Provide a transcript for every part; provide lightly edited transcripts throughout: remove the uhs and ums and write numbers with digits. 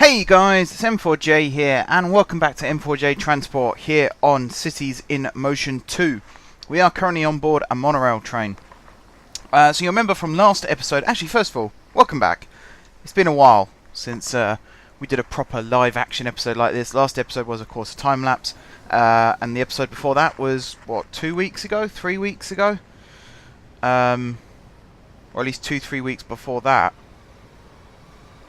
Hey guys, it's M4J here, and welcome back to M4J Transport here on Cities in Motion 2. We are currently on board a monorail train. So you remember from last episode, actually first of all, welcome back. It's been a while since we did a proper live action episode like this. Last episode was of course a time lapse, and the episode before that was, what, 2 weeks ago? 3 weeks ago? Or at least 2-3 weeks before that.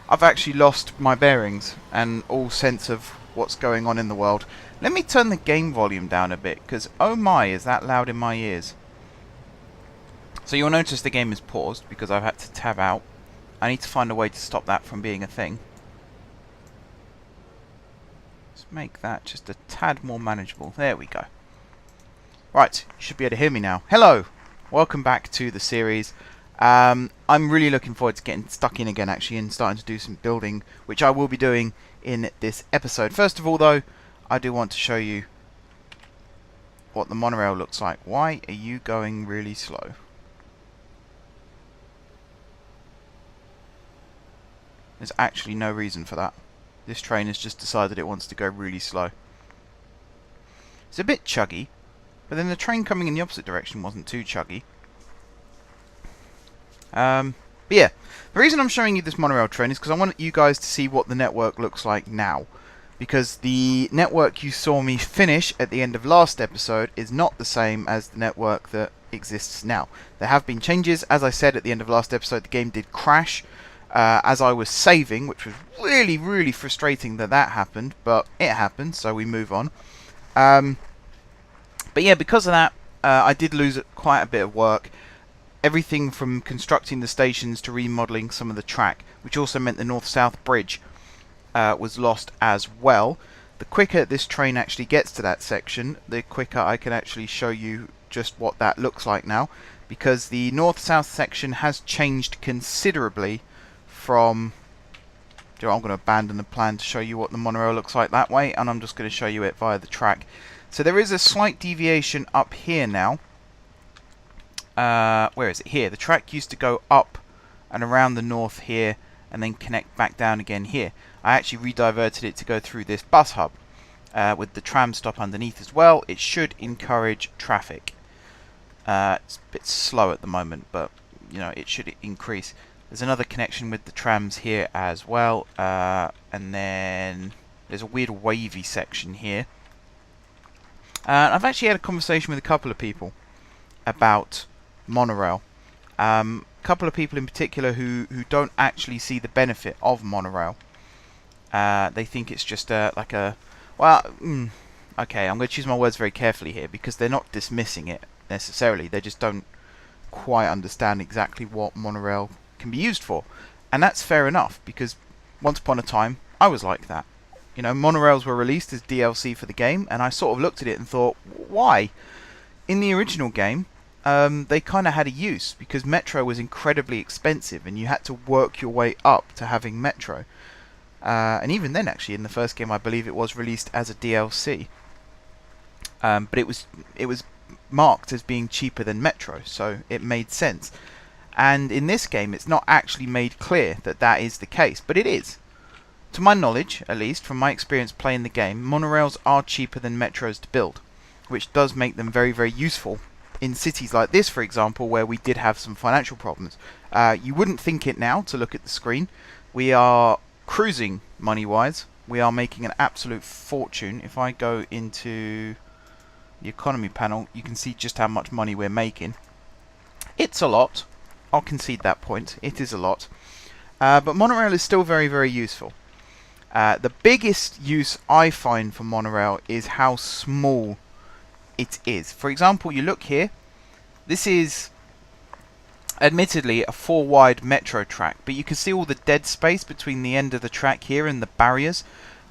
I've actually lost my bearings and all sense of what's going on in the world. Let me turn the game volume down a bit, because oh my, is that loud in my ears. So you'll notice the game is paused because I've had to tab out. I need to find a way to stop that from being a thing. Let's make that just a tad more manageable. There we go. Right, you should be able to hear me now. Hello! Welcome back to the series. I'm really looking forward to getting stuck in again actually and starting to do some building, which I will be doing in this episode. First of all though, I do want to show you what the monorail looks like. Why are you going really slow? There's actually no reason for that. This train has just decided it wants to go really slow. It's a bit chuggy, but then the train coming in the opposite direction wasn't too chuggy. But yeah, the reason I'm showing you this monorail train is because I want you guys to see what the network looks like now. Because the network you saw me finish at the end of last episode is not the same as the network that exists now. There have been changes. As I said at the end of last episode, the game did crash as I was saving, which was really, really frustrating that that happened. But it happened, so we move on. But yeah, because of that, I did lose quite a bit of work. Everything from constructing the stations to remodeling some of the track, which also meant the north-south bridge was lost as well. The quicker this train actually gets to that section, the quicker I can actually show you just what that looks like now, because the north-south section has changed considerably from... I'm going to abandon the plan to show you what the monorail looks like that way, and I'm just going to show you it via the track. So there is a slight deviation up here now. Where is it? Here. The track used to go up and around the north here and then connect back down again here. I actually re-diverted it to go through this bus hub with the tram stop underneath as well. It should encourage traffic. It's a bit slow at the moment, but you know, it should increase. There's another connection with the trams here as well, and then there's a weird wavy section here. I've actually had a conversation with a couple of people about monorail. A couple of people in particular who don't actually see the benefit of monorail. They think it's just like a... Well, okay, I'm going to choose my words very carefully here because they're not dismissing it necessarily. They just don't quite understand exactly what monorail can be used for. And that's fair enough because once upon a time I was like that. You know, monorails were released as DLC for the game and I sort of looked at it and thought, why? In the original game, they kind of had a use because Metro was incredibly expensive and you had to work your way up to having Metro. And even then, actually, in the first game, I believe it was released as a DLC. But it was marked as being cheaper than Metro, so it made sense. And in this game, it's not actually made clear that that is the case, but it is. To my knowledge, at least, from my experience playing the game, monorails are cheaper than Metros to build, which does make them very, very useful in cities like this, for example, where we did have some financial problems. You wouldn't think it now to look at the screen. We are cruising money-wise. We are making an absolute fortune. If I go into the economy panel, you can see just how much money we're making. It's a lot. I'll concede that point. It is a lot. But monorail is still very, very useful. The biggest use I find for monorail is how small it is. For example, you look here, this is admittedly a 4 wide metro track, but you can see all the dead space between the end of the track here and the barriers,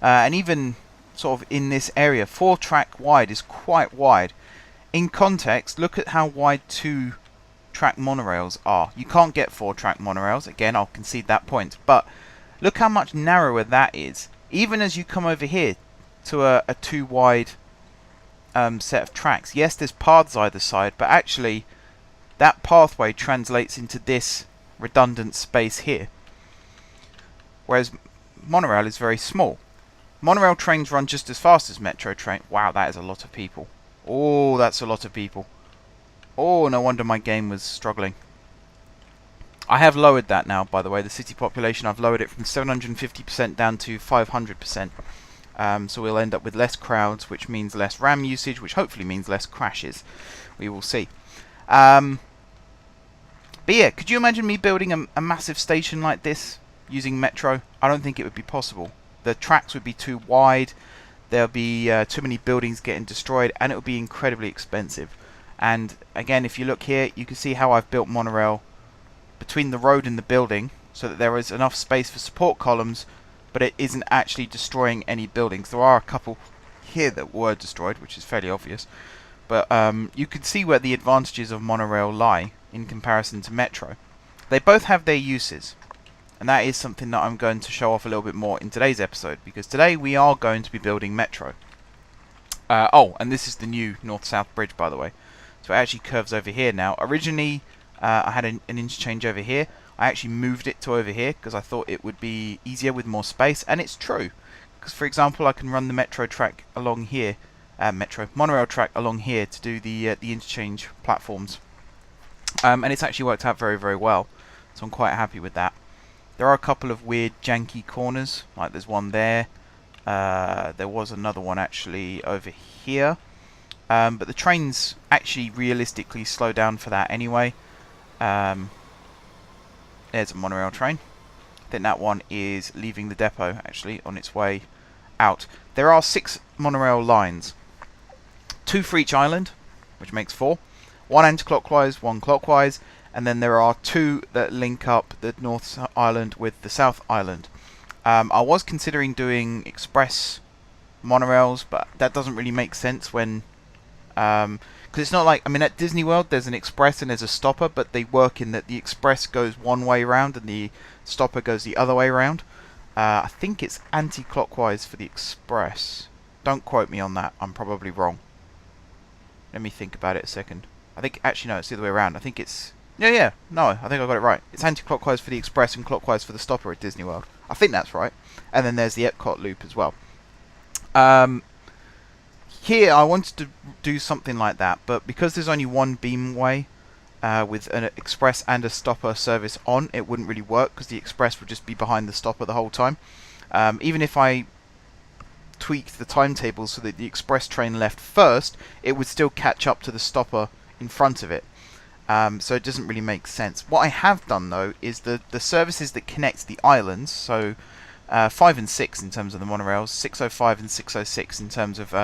and even sort of in this area, 4 track wide is quite wide. In context, look at how wide 2 track monorails are. You can't get 4 track monorails, again I'll concede that point, but look how much narrower that is, even as you come over here to a 2 wide set of tracks. Yes, there's paths either side, but actually that pathway translates into this redundant space here. Whereas monorail is very small. Monorail trains run just as fast as metro train. Wow, that is a lot of people. Oh, that's a lot of people. Oh, no wonder my game was struggling. I have lowered that now, by the way, the city population. I've lowered it from 750% down to 500%. So we'll end up with less crowds, which means less RAM usage, which hopefully means less crashes. We will see. But yeah, could you imagine me building a massive station like this using metro? I don't think it would be possible. The tracks would be too wide, there'll be too many buildings getting destroyed, and it would be incredibly expensive. And again, if you look here, you can see how I've built monorail between the road and the building so that there is enough space for support columns, but it isn't actually destroying any buildings. There are a couple here that were destroyed, which is fairly obvious, but you can see where the advantages of monorail lie in comparison to metro. They both have their uses, and that is something that I'm going to show off a little bit more in today's episode, because today we are going to be building metro. Oh, and this is the new north-south bridge, by the way. So it actually curves over here now. Originally, I had an interchange over here. I actually moved it to over here because I thought it would be easier with more space, and it's true. Because, for example, I can run the metro track along here, monorail track along here to do the interchange platforms, and it's actually worked out very, very well. So I'm quite happy with that. There are a couple of weird janky corners, like there's one there. There was another one actually over here. But the trains actually realistically slow down for that anyway. There's a monorail train. I think that one is leaving the depot actually on its way out. There are 6 monorail lines. 2 for each island, which makes 4. 1 anti-clockwise, 1 clockwise. And then there are 2 that link up the North Island with the South Island. I was considering doing express monorails, but that doesn't really make sense when... because it's not like... I mean, at Disney World there's an express and there's a stopper, but they work in that the express goes one way round and the stopper goes the other way round. I think it's anti-clockwise for the express. Don't quote me on that, I'm probably wrong. Let me think about it a second. I think... Actually, no, it's the other way around. I think it's... Yeah, no, I think I got it right. It's anti-clockwise for the express and clockwise for the stopper at Disney World. I think that's right. And then there's the Epcot loop as well. Here I wanted to do something like that, but because there's only one beamway with an express and a stopper service on, it wouldn't really work because the express would just be behind the stopper the whole time. Even if I tweaked the timetable so that the express train left first, it would still catch up to the stopper in front of it. So it doesn't really make sense. What I have done though is the services that connect the islands, so 5 and 6 in terms of the monorails, 605 and 606 in terms of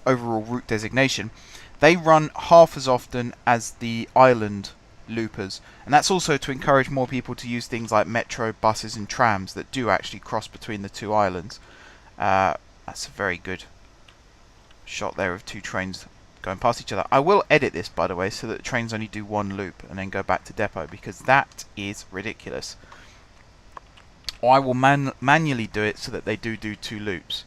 overall route designation, they run half as often as the island loopers, and that's also to encourage more people to use things like metro, buses and trams that do actually cross between the 2 islands. That's a very good shot there of 2 trains going past each other. I will edit this, by the way, so that the trains only do 1 loop and then go back to depot, because that is ridiculous. Or I will manually do it so that they do 2 loops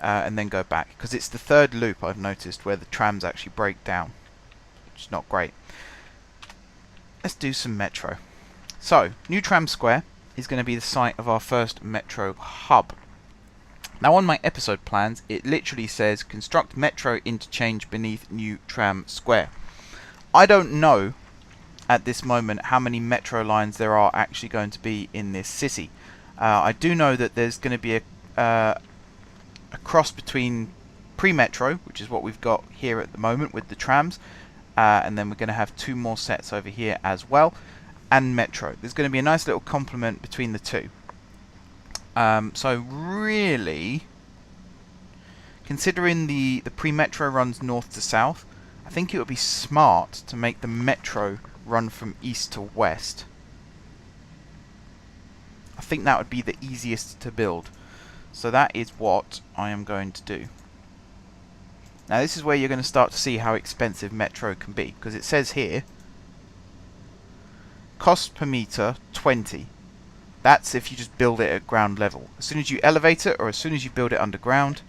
and then go back, because it's the 3rd loop I've noticed where the trams actually break down, which is not great. Let's do some metro. So, New Tram Square is going to be the site of our first metro hub. Now on my episode plans, it literally says construct metro interchange beneath New Tram Square. I don't know at this moment how many metro lines there are actually going to be in this city. I do know that there's going to be a cross between pre-metro, which is what we've got here at the moment with the trams, and then we're going to have 2 more sets over here as well, and metro. There's going to be a nice little complement between the 2. So really, considering the pre-metro runs north to south, I think it would be smart to make the metro run from east to west. I think that would be the easiest to build. So that is what I am going to do. Now this is where you're going to start to see how expensive metro can be, because it says here cost per meter 20. That's if you just build it at ground level. As soon as you elevate it, or as soon as you build it underground,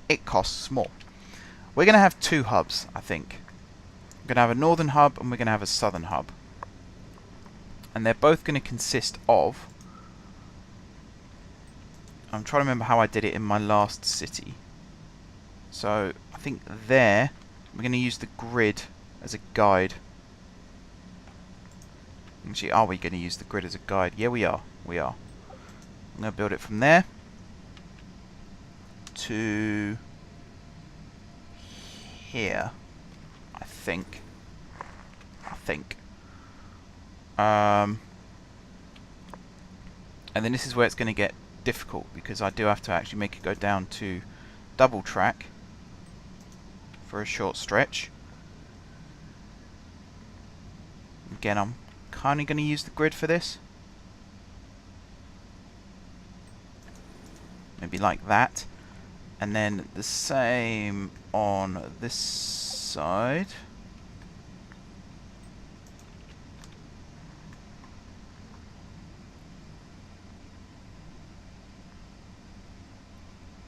it costs more. We're going to have 2 hubs, I think. We're going to have a northern hub and we're going to have a southern hub. and they're both going to consist of, I'm trying to remember how I did it in my last city. So I think there we're going to use the grid as a guide. Actually, are we going to use the grid as a guide? Yeah, we are. We are. I'm going to build it from there to here, I think. And then this is where it's going to get difficult, because I do have to actually make it go down to double track for a short stretch. Again, I'm kind of going to use the grid for this. Maybe like that. And then the same on this side.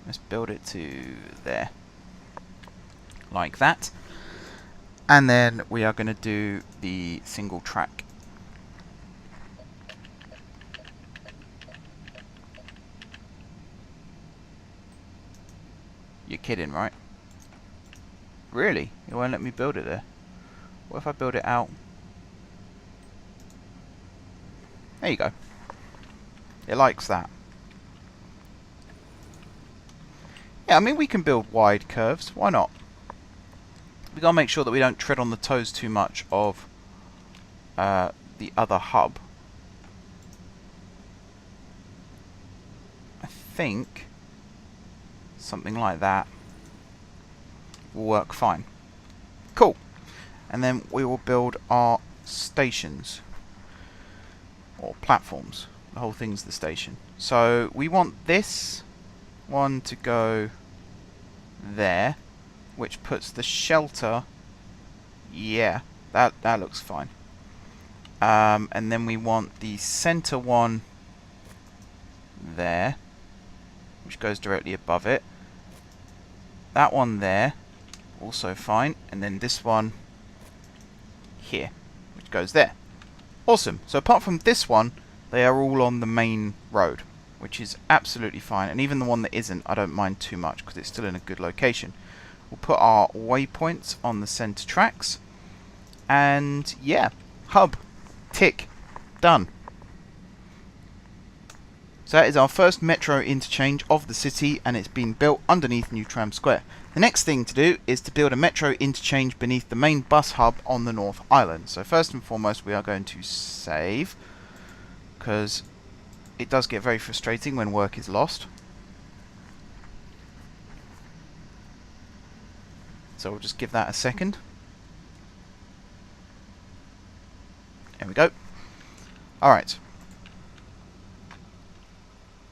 Let's build it to there. Like that. And then we are going to do the single track. You're kidding, right? Really? You won't let me build it there? What if I build it out? There you go. It likes that. Yeah, I mean, we can build wide curves. Why not? We gotta make sure that we don't tread on the toes too much of the other hub. I think something like that will work fine. Cool. And then we will build our stations or platforms. The whole thing's the station. So we want this one to go there, which puts the shelter, yeah, that looks fine. And then we want the center one there, which goes directly above it. That one there, also fine. And then this one here, which goes there. Awesome. So apart from this one, they are all on the main road, which is absolutely fine. And even the one that isn't, I don't mind too much, because it's still in a good location. We'll put our waypoints on the center tracks. And yeah, hub, tick, done. So that is our first metro interchange of the city, and it's been built underneath New Tram Square. The next thing to do is to build a metro interchange beneath the main bus hub on the North Island. So first and foremost, we are going to save, because it does get very frustrating when work is lost. So we'll just give that a second. There we go. Alright.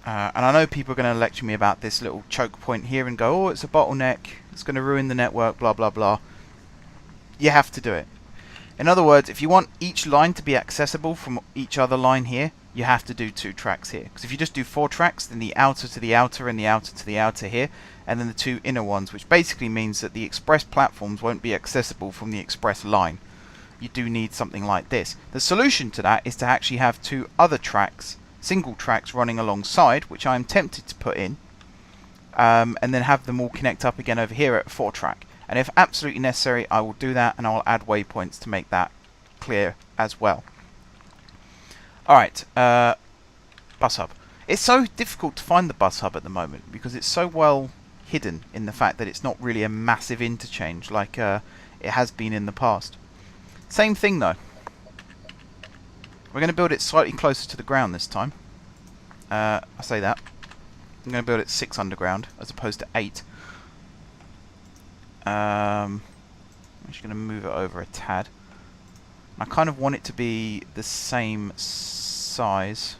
And I know people are going to lecture me about this little choke point here and go, oh, it's a bottleneck, it's going to ruin the network, blah, blah, blah. You have to do it. In other words, if you want each line to be accessible from each other line here, you have to do 2 tracks here. Because if you just do 4 tracks, then the outer to the outer and the outer to the outer here, and then the 2 inner ones, which basically means that the express platforms won't be accessible from the express line. You do need something like this. The solution to that is to actually have 2 other tracks, single tracks running alongside, which I am tempted to put in, and then have them all connect up again over here at 4 track. And if absolutely necessary, I will do that, and I will add waypoints to make that clear as well. Alright, bus hub. It's so difficult to find the bus hub at the moment because it's so well hidden in the fact that it's not really a massive interchange like it has been in the past. Same thing though. We're going to build it slightly closer to the ground this time. I say that. I'm going to build it 6 underground as opposed to 8. I'm just going to move it over a tad. I kind of want it to be the same size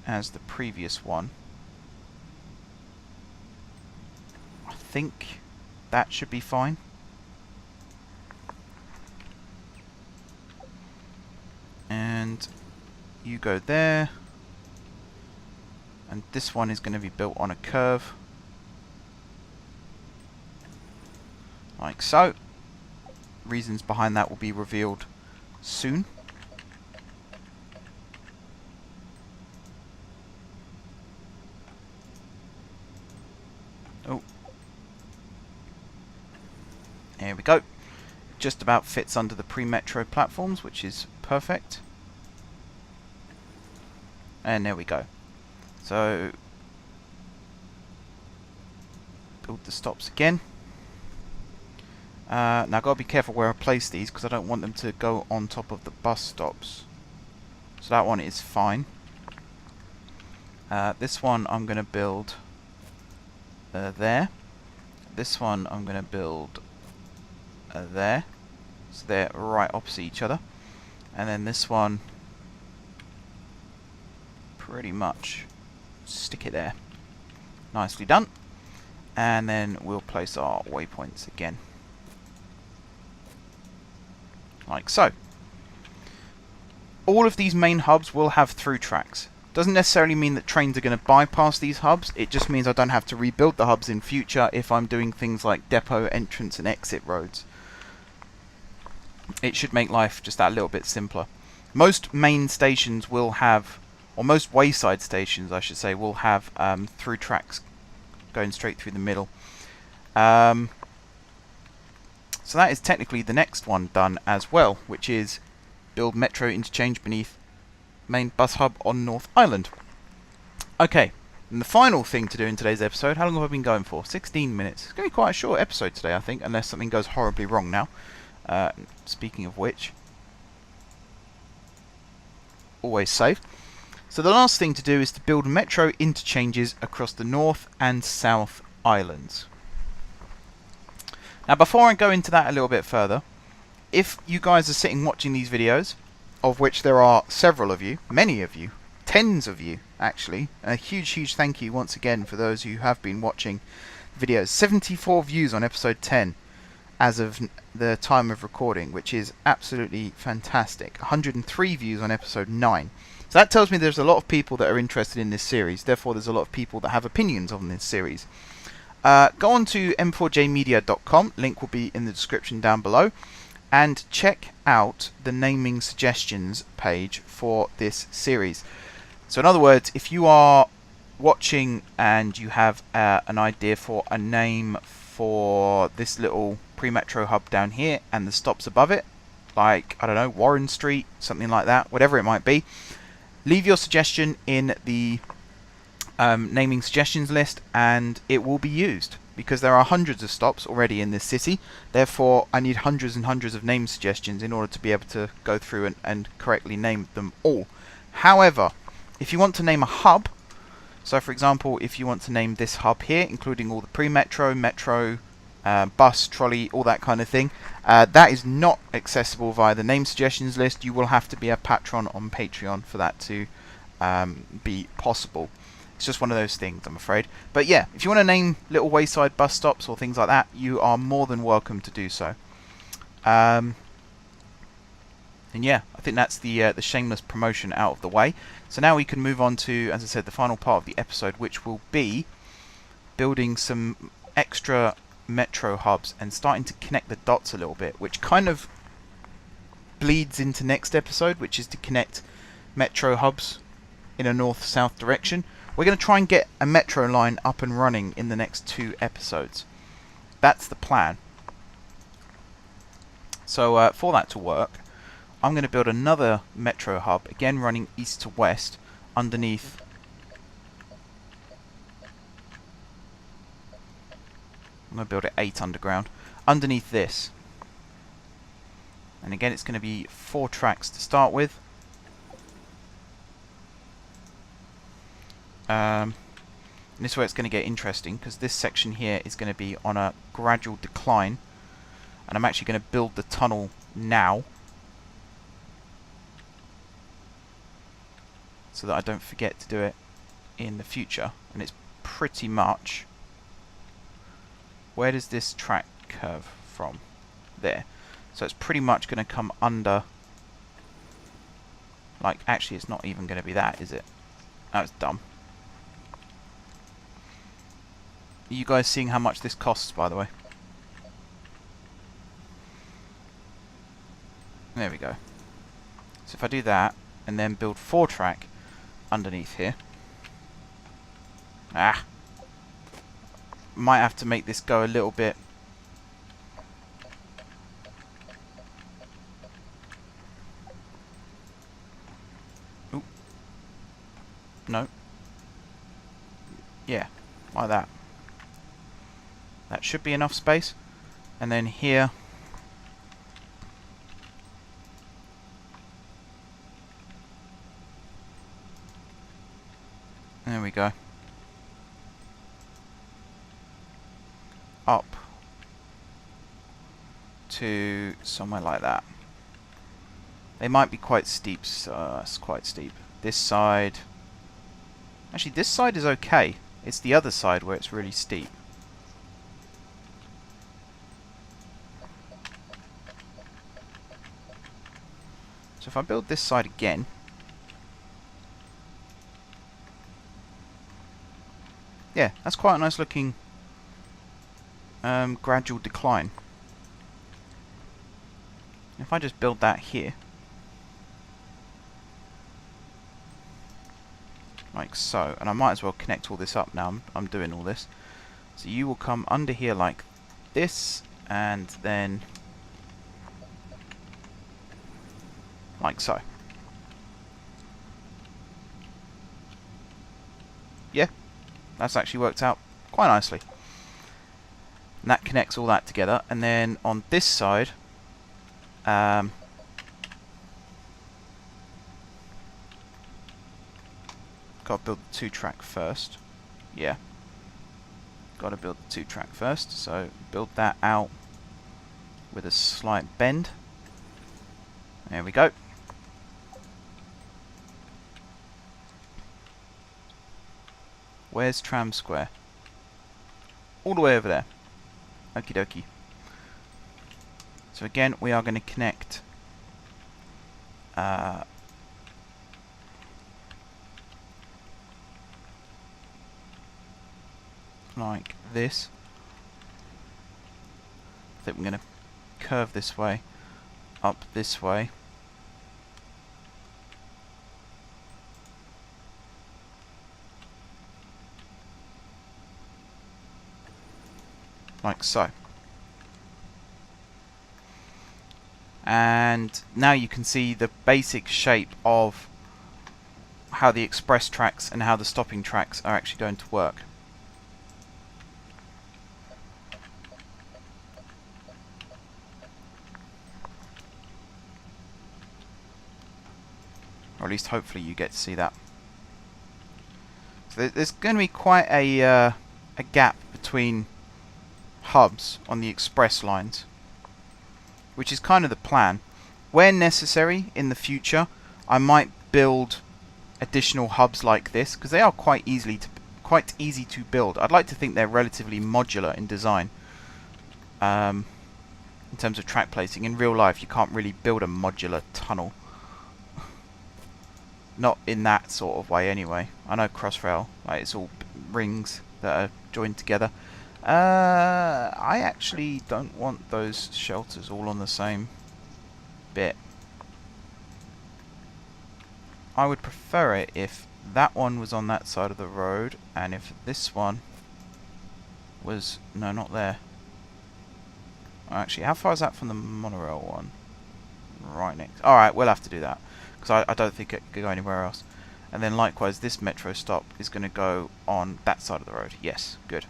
as the previous one. I think that should be fine. And you go there. And this one is going to be built on a curve. Like so. reasons behind that will be revealed soon. Oh, there we go. Just about fits under the pre-metro platforms, which is perfect. And there we go. So build the stops again. Now I've got to be careful where I place these because I don't want them to go on top of the bus stops. So that one is fine. This one I'm going to build there. This one I'm going to build there. So they're right opposite each other. And then this one, pretty much stick it there. Nicely done. And then we'll place our waypoints again. Like so. All of these main hubs will have through tracks. Doesn't necessarily mean that trains are going to bypass these hubs. It just means I don't have to rebuild the hubs in future if I'm doing things like depot entrance and exit roads. It should make life just that little bit simpler. Most main stations will have, or most wayside stations I should say, will have through tracks going straight through the middle. So that is technically the next one done as well, which is build metro interchange beneath main bus hub on North Island. Okay, and the final thing to do in today's episode, how long have I been going for? 16 minutes. It's going to be quite a short episode today, I think, unless something goes horribly wrong now. Speaking of which, always save. So the last thing to do is to build metro interchanges across the North and South Islands. Now before I go into that a little bit further, if you guys are sitting watching these videos, of which there are several of you, many of you, tens of you actually, a huge thank you once again for those who have been watching videos. 74 views on episode 10 as of the time of recording, which is absolutely fantastic. 103 views on episode 9. So that tells me there's a lot of people that are interested in this series, therefore there's a lot of people that have opinions on this series. Go on to m4jmedia.com, link will be in the description down below, and check out the naming suggestions page for this series. So in other words, if you are watching and you have an idea for a name for this little pre-metro hub down here and the stops above it, like, I don't know, Warren Street, something like that, whatever it might be, leave your suggestion in the naming suggestions list and it will be used, because there are hundreds of stops already in this city. Therefore I need hundreds and hundreds of name suggestions in order to be able to go through and correctly name them all. However, if you want to name a hub, so for example if you want to name this hub here, including all the pre-metro, metro, bus, trolley, all that kind of thing, that is not accessible via the name suggestions list. You will have to be a patron on Patreon for that to be possible. It's just one of those things, I'm afraid. But yeah, if you want to name little wayside bus stops or things like that, you are more than welcome to do so. And yeah, I think that's the shameless promotion out of the way. So now we can move on to, as I said, the final part of the episode, which will be building some extra metro hubs and starting to connect the dots a little bit, which kind of bleeds into next episode, which is to connect metro hubs in a north-south direction. We're going to try and get a metro line up and running in the next 2 episodes. That's the plan. So for that to work, I'm going to build another metro hub, again running east to west, underneath I'm going to build it 8 underground, underneath this. And again it's going to be 4 tracks to start with. And this is where it's going to get interesting, because this section here is going to be on a gradual decline, and I'm actually going to build the tunnel now so that I don't forget to do it in the future. And it's pretty much, where does this track curve from? There. So it's pretty much going to come under, like, actually it's not even going to be that, is it? That was dumb. Are you guys seeing how much this costs, by the way? There we go. So if I do that, and then build 4-track underneath here. Might have to make this go a little bit. Oop. No. Yeah, like that. That should be enough space. And then here, there we go. Up to somewhere like that. They might be quite steep, so it's quite steep. This side, actually this side is okay. It's the other side where it's really steep. So if I build this side again, yeah, that's quite a nice looking gradual decline. If I just build that here, like so, and I might as well connect all this up now, I'm doing all this. So you will come under here like this, and then like so. Yeah, that's actually worked out quite nicely. And that connects all that together, and then on this side, got to build the 2-track first. Yeah, got to build the 2-track first. So build that out with a slight bend. There we go. Where's Tram Square? All the way over there. Okie dokie. So again, we are going to connect like this. I think we're going to curve this way, up this way. Like so. And now you can see the basic shape of how the express tracks and how the stopping tracks are actually going to work. Or at least hopefully you get to see that. So there's going to be quite a gap between hubs on the express lines, which is kind of the plan. Where necessary in the future, I might build additional hubs like this, because they are quite easy to build. I'd like to think they're relatively modular in design. In terms of track placing, in real life you can't really build a modular tunnel. Not in that sort of way anyway. I know Crossrail, like, it's all rings that are joined together. I actually don't want those shelters all on the same bit. I would prefer it if that one was on that side of the road, and if this one was... no, not there. Actually, how far is that from the monorail one? Right next. Alright, we'll have to do that, because I don't think it could go anywhere else. And then likewise, this metro stop is going to go on that side of the road. Yes, good.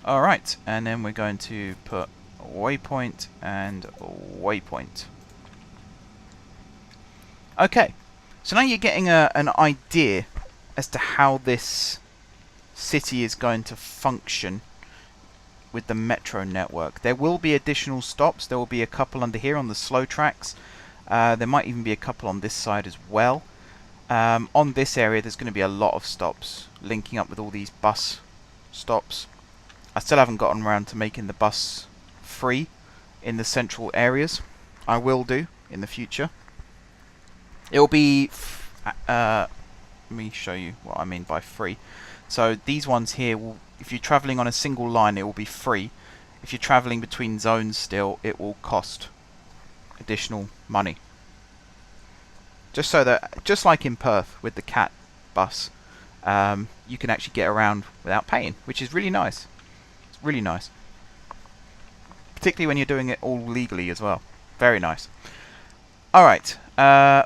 Alright, and then we're going to put waypoint and waypoint. Okay, so now you're getting an idea as to how this city is going to function with the metro network. There will be additional stops. There will be a couple under here on the slow tracks. There might even be a couple on this side as well. On this area there's going to be a lot of stops linking up with all these bus stops. I still haven't gotten around to making the bus free in the central areas. I will do in the future. It will be... let me show you what I mean by free. So these ones here, will, if you're travelling on a single line, it will be free. If you're travelling between zones still, it will cost. additional money. Just so that, just like in Perth with the CAT bus, you can actually get around without paying, which is really nice. It's really nice. Particularly when you're doing it all legally as well. Very nice. Alright,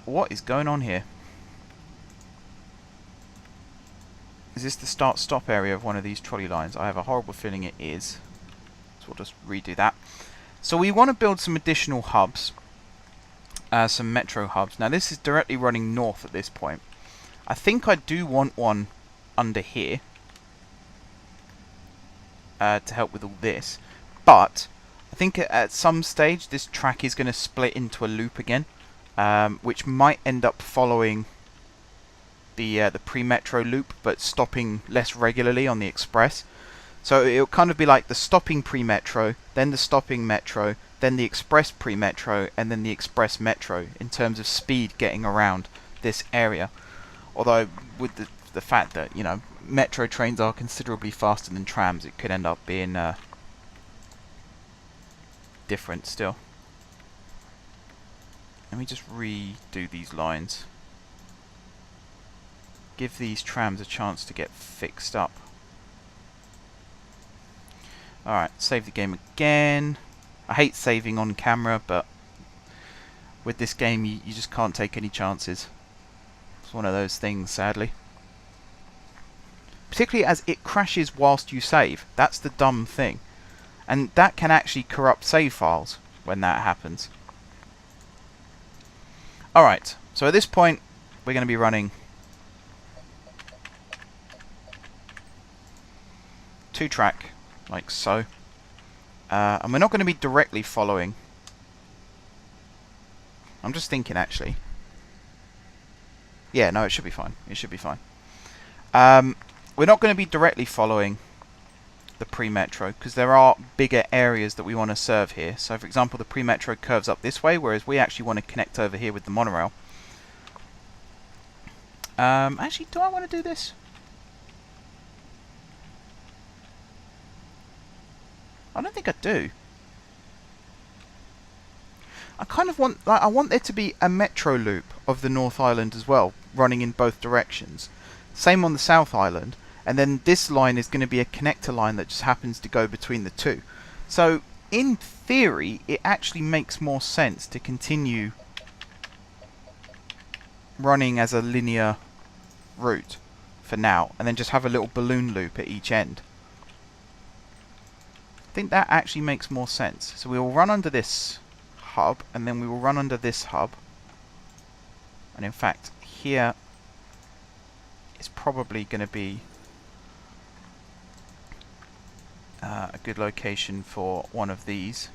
what is going on here? Is this the start-stop area of one of these trolley lines? I have a horrible feeling it is. So we'll just redo that. So we want to build some additional hubs. Some metro hubs. Now this is directly running north at this point. I think I do want one under here. To help with all this. But I think at some stage this track is going to split into a loop again, which might end up following the pre-metro loop, but stopping less regularly on the express. So it'll kind of be like the stopping pre-metro, then the stopping metro, then the express pre-metro, and then the express metro in terms of speed getting around this area. Although with the fact that, you know, metro trains are considerably faster than trams, it could end up being different still. Let me just redo these lines. Give these trams a chance to get fixed up. Alright, save the game again. I hate saving on camera, but with this game you just can't take any chances. It's one of those things, sadly. Particularly as it crashes whilst you save. That's the dumb thing. And that can actually corrupt save files when that happens. Alright, so at this point we're going to be running 2-track, like so. And we're not going to be directly following. I'm just thinking actually. Yeah, no, it should be fine. It should be fine. We're not going to be directly following the pre-metro because there are bigger areas that we want to serve here. So for example, the pre-metro curves up this way, whereas we actually want to connect over here with the monorail. Actually, do I want to do this? I don't think I do. I kind of want, like, I want there to be a metro loop of the North Island as well, running in both directions. Same on the South Island. And then this line is going to be a connector line that just happens to go between the two. So, in theory, it actually makes more sense to continue running as a linear route for now, and then just have a little balloon loop at each end. I think that actually makes more sense. So we will run under this hub, and then we will run under this hub. And in fact, here is probably going to be a good location for one of these.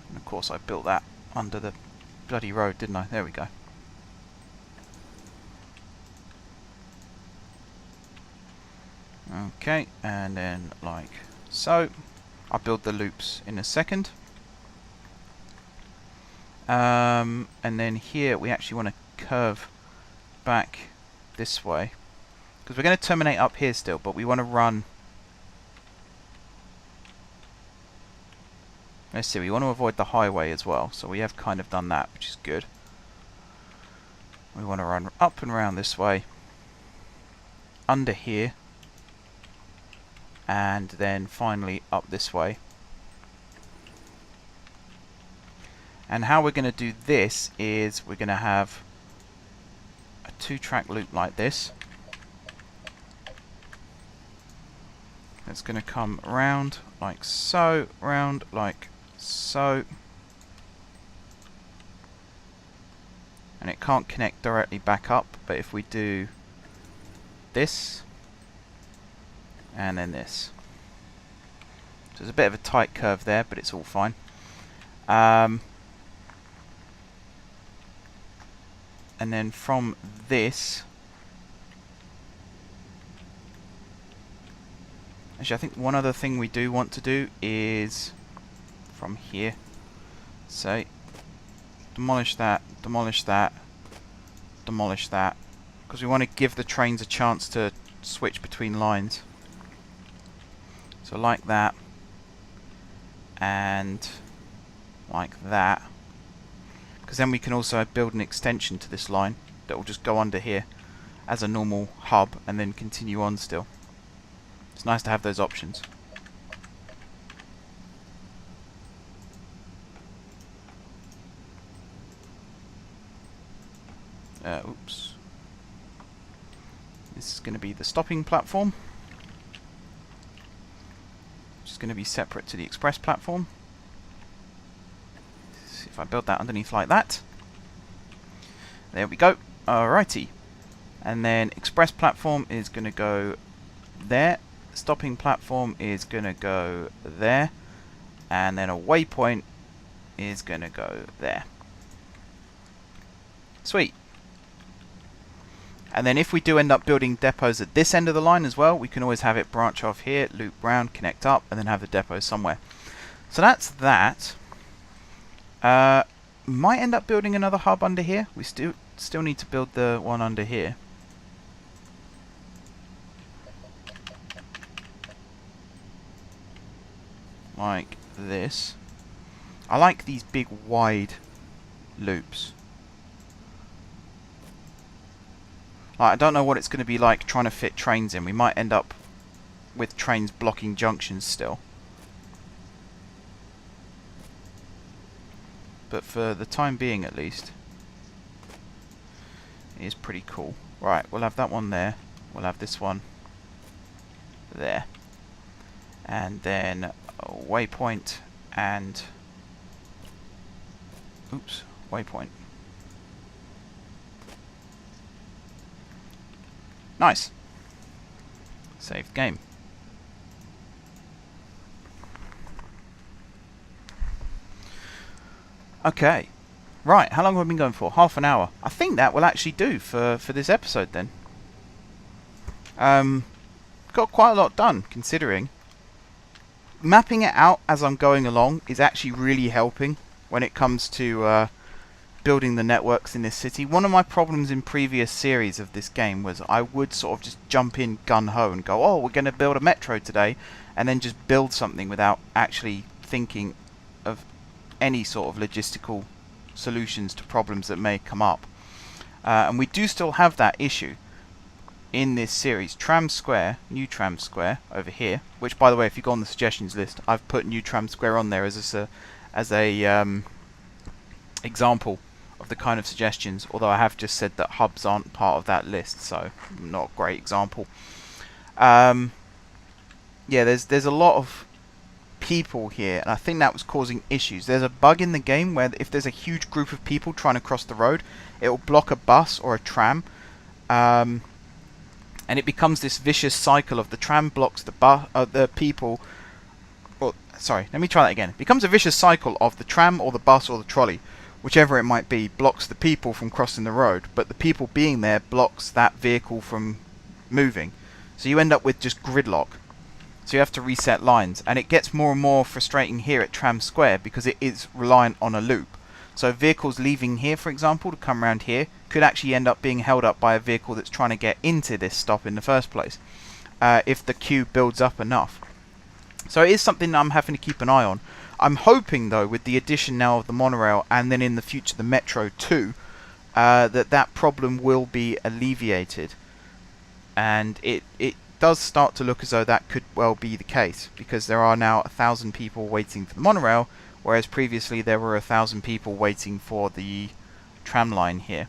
And of course I built that under the bloody road, didn't I? There we go. Okay, and then like so. I'll build the loops in a second. And then here we actually want to curve back this way. Because we're going to terminate up here still, but we want to run... Let's see, we want to avoid the highway as well, so we have kind of done that, which is good. We want to run up and around this way, under here, and then finally up this way. And how we're going to do this is we're going to have a 2-track loop like this. It's going to come round like so, round like so. And it can't connect directly back up, but if we do this, and then this. So there's a bit of a tight curve there, but it's all fine. And then from this... Actually, I think one other thing we do want to do is from here. So, demolish that, demolish that, demolish that. Because we want to give the trains a chance to switch between lines. So like that. and like that. Because then we can also build an extension to this line that will just go under here as a normal hub and then continue on still. It's nice to have those options. Oops. This is going to be the stopping platform, which is going to be separate to the express platform. See if I build that underneath like that. There we go. Alrighty. And then express platform is going to go there. Stopping platform is going to go there. And then a waypoint is going to go there. Sweet. And then if we do end up building depots at this end of the line as well, we can always have it branch off here, loop round, connect up, and then have the depot somewhere. So that's that. Might end up building another hub under here. We still need to build the one under here. Like this. I like these big wide loops. I don't know what it's going to be like trying to fit trains in. We might end up with trains blocking junctions still. But for the time being at least, it is pretty cool. Right, we'll have that one there. We'll have this one there. And then a waypoint and... oops, waypoint. Nice. Saved game. Okay. Right, how long have we been going for? Half an hour. I think that will actually do for this episode then. Got quite a lot done, considering. Mapping it out as I'm going along is actually really helping when it comes to building the networks in this city. One of my problems in previous series of this game was I would sort of just jump in gun-ho and go, oh, we're going to build a metro today, and then just build something without actually thinking of any sort of logistical solutions to problems that may come up. And we do still have that issue in this series. Tram Square, new Tram Square over here, which by the way, if you go on the suggestions list, I've put new Tram Square on there as a example of the kind of suggestions, although I have just said that hubs aren't part of that list, so not a great example. Yeah, there's a lot of people here, and I think that was causing issues. There's a bug in the game where if there's a huge group of people trying to cross the road, it will block a bus or a tram, and it becomes this vicious cycle of the tram blocks the people. Well, sorry, let me try that again. It becomes a vicious cycle of the tram or the bus or the trolley, whichever it might be, blocks the people from crossing the road, but the people being there blocks that vehicle from moving. So you end up with just gridlock. So you have to reset lines, and it gets more and more frustrating here at Tram Square because it is reliant on a loop. So vehicles leaving here, for example, to come around here, could actually end up being held up by a vehicle that's trying to get into this stop in the first place, if the queue builds up enough. So it is something that I'm having to keep an eye on. I'm hoping, though, with the addition now of the monorail and then in the future the metro too, that problem will be alleviated. And it does start to look as though that could well be the case, because there are now 1,000 people waiting for the monorail, whereas previously there were 1,000 people waiting for the tram line here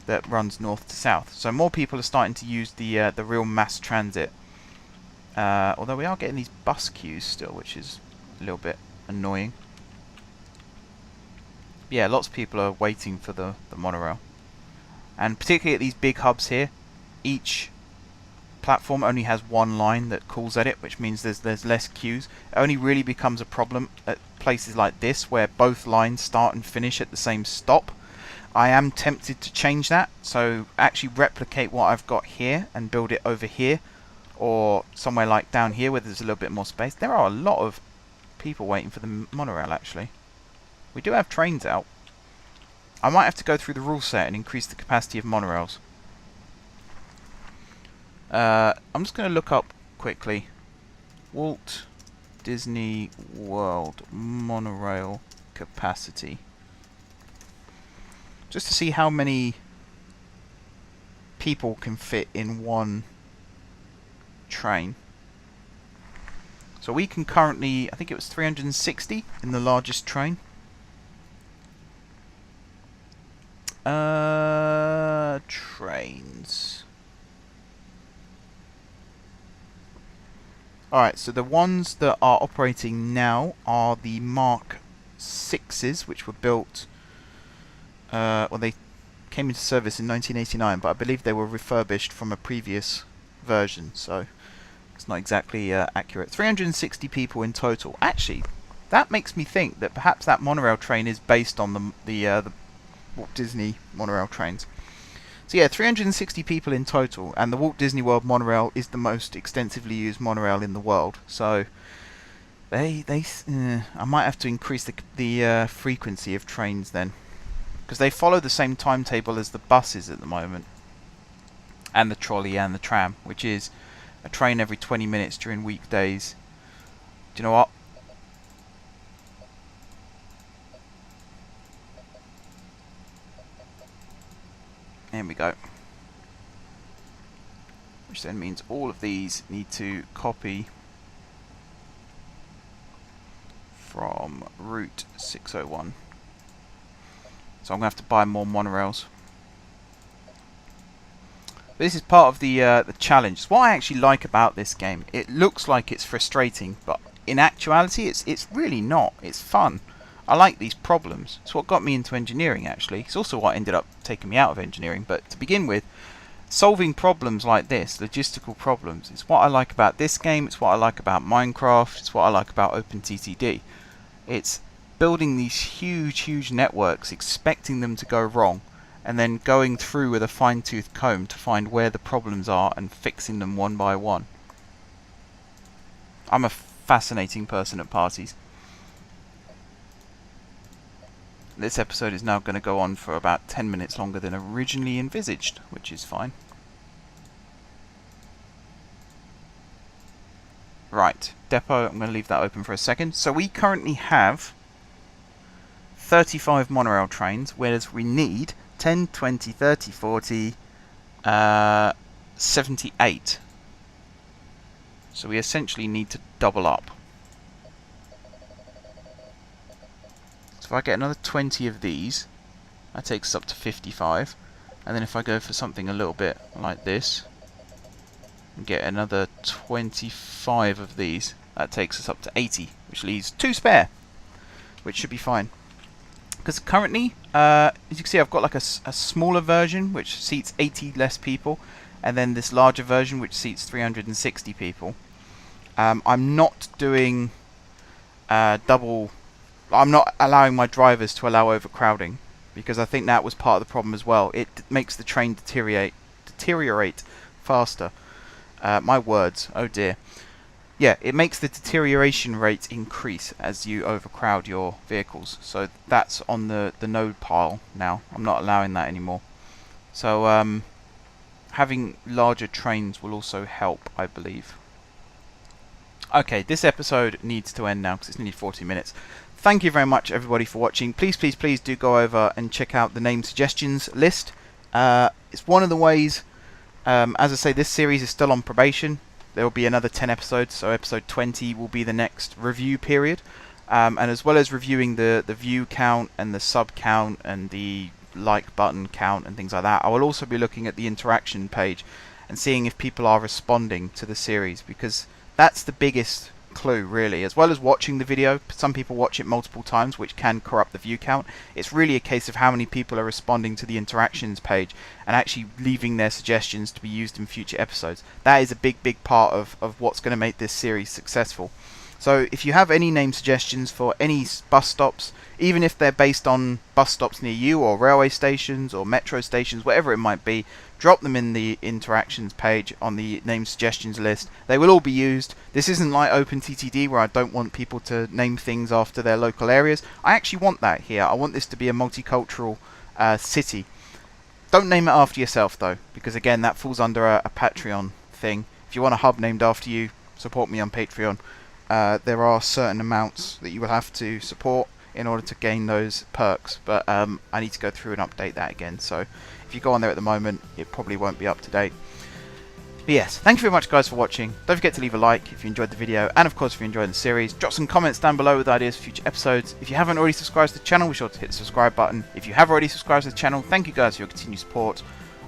that runs north to south. So more people are starting to use the real mass transit. Although we are getting these bus queues still, which is a little bit annoying. Yeah, lots of people are waiting for the monorail. And particularly at these big hubs here, each platform only has one line that calls at it, which means there's less queues. It only really becomes a problem at places like this where both lines start and finish at the same stop. I am tempted to change that, so actually replicate what I've got here and build it over here, or somewhere like down here where there's a little bit more space. There are a lot of people waiting for the monorail actually. We do have trains out. I might have to go through the rule set and increase the capacity of monorails. I'm just going to look up quickly. Walt Disney World monorail capacity. Just to see how many people can fit in one train. So we can currently, I think it was 360 in the largest train. Trains. Alright, so the ones that are operating now are the Mark 6s, which were built, well, they came into service in 1989, but I believe they were refurbished from a previous version, so it's not exactly accurate. 360 people in total. Actually, that makes me think that perhaps that monorail train is based on the Walt Disney monorail trains. So yeah, 360 people in total, and the Walt Disney World monorail is the most extensively used monorail in the world. So I might have to increase the frequency of trains then, because they follow the same timetable as the buses at the moment, and the trolley and the tram, which is a train every 20 minutes during weekdays. Do you know what? There we go. Which then means all of these need to copy from Route 601. So I'm going to have to buy more monorails. But this is part of the challenge. It's what I actually like about this game. It looks like it's frustrating, but in actuality it's really not. It's fun. I like these problems. It's what got me into engineering, actually. It's also what ended up taking me out of engineering. But to begin with, solving problems like this, logistical problems, it's what I like about this game. It's what I like about Minecraft. It's what I like about OpenTTD. It's building these huge networks, expecting them to go wrong, and then going through with a fine-tooth comb to find where the problems are and fixing them one by one. I'm a fascinating person at parties. This episode is now going to go on for about 10 minutes longer than originally envisaged, which is fine. Right, depot, I'm going to leave that open for a second. So we currently have 35 monorail trains, whereas we need 10, 20, 30, 40, 78. So we essentially need to double up. So if I get another 20 of these, that takes us up to 55. And then if I go for something a little bit like this, and get another 25 of these, that takes us up to 80, which leaves 2 spare, which should be fine. Because currently, as you can see, I've got like a smaller version which seats 80 less people, and then this larger version which seats 360 people. I'm not doing I'm not allowing my drivers to allow overcrowding, because I think that was part of the problem as well. It makes the train deteriorate faster. My words, oh dear. Yeah, it makes the deterioration rate increase as you overcrowd your vehicles. So that's on the no pile now. I'm not allowing that anymore. So having larger trains will also help, I believe. Okay, this episode needs to end now because it's nearly 40 minutes. Thank you very much, everybody, for watching. Please do go over and check out the name suggestions list. It's one of the ways, as I say, this series is still on probation. There will be another 10 episodes, so episode 20 will be the next review period. And as well as reviewing the view count and the sub count and the like button count and things like that, I will also be looking at the interaction page and seeing if people are responding to the series, because that's the biggest clue, really. As well as watching the video, some people watch it multiple times, which can corrupt the view count. It's really a case of how many people are responding to the interactions page and actually leaving their suggestions to be used in future episodes. That is a big part of what's going to make this series successful. So if you have any name suggestions for any bus stops, even if they're based on bus stops near you or railway stations or metro stations, whatever it might be, drop them in the interactions page on the name suggestions list. They will all be used. This isn't like OpenTTD where I don't want people to name things after their local areas. I actually want that here. I want this to be a multicultural city. Don't name it after yourself though, because again that falls under a Patreon thing. If you want a hub named after you, support me on Patreon. there are certain amounts that you will have to support in order to gain those perks, but I need to go through and update that again. So if you go on there at the moment, it probably won't be up to date. But yes, thank you very much guys for watching. Don't forget to leave a like if you enjoyed the video, and of course if you enjoyed the series, drop some comments down below with ideas for future episodes. If you haven't already subscribed to the channel, be sure to hit the subscribe button. If you have already subscribed to the channel, thank you guys for your continued support.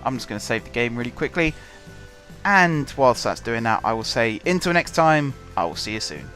I'm just going to save the game really quickly, and whilst that's doing that, I will say until next time, I will see you soon.